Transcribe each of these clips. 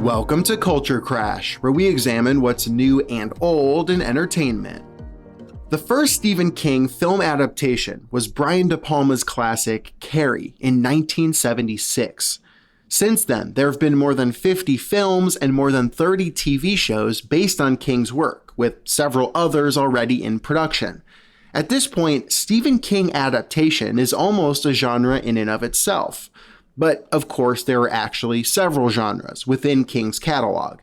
Welcome to Culture Crash, where we examine what's new and old in entertainment. The first Stephen King film adaptation was Brian De Palma's classic Carrie in 1976. Since then, there have been more than 50 films and more than 30 TV shows based on King's work, with several others already in production. At this point, Stephen King adaptation is almost a genre in and of itself. But of course, there are actually several genres within King's catalog,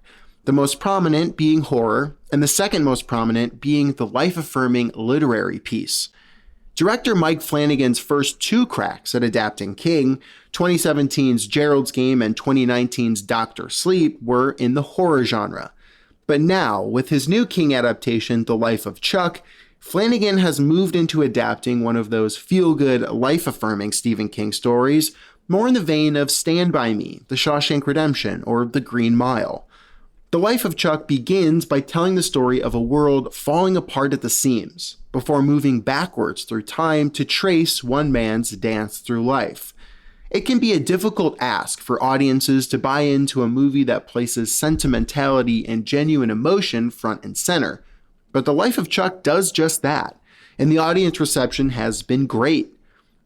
the most prominent being horror, and the second most prominent being the life-affirming literary piece. Director Mike Flanagan's first two cracks at adapting King, 2017's Gerald's Game and 2019's Dr. Sleep, were in the horror genre. But now, with his new King adaptation, The Life of Chuck, Flanagan has moved into adapting one of those feel-good, life-affirming Stephen King stories, more in the vein of Stand By Me, The Shawshank Redemption, or The Green Mile. The Life of Chuck begins by telling the story of a world falling apart at the seams, before moving backwards through time to trace one man's dance through life. It can be a difficult ask for audiences to buy into a movie that places sentimentality and genuine emotion front and center, but The Life of Chuck does just that, and the audience reception has been great.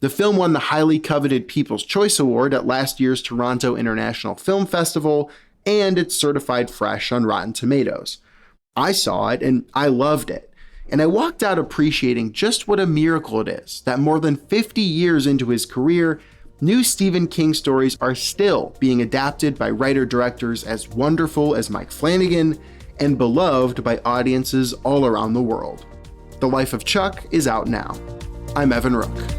The film won the highly coveted People's Choice Award at last year's Toronto International Film Festival, and it's certified fresh on Rotten Tomatoes. I saw it and I loved it, and I walked out appreciating just what a miracle it is that more than 50 years into his career, new Stephen King stories are still being adapted by writer-directors as wonderful as Mike Flanagan and beloved by audiences all around the world. The Life of Chuck is out now. I'm Evan Rook.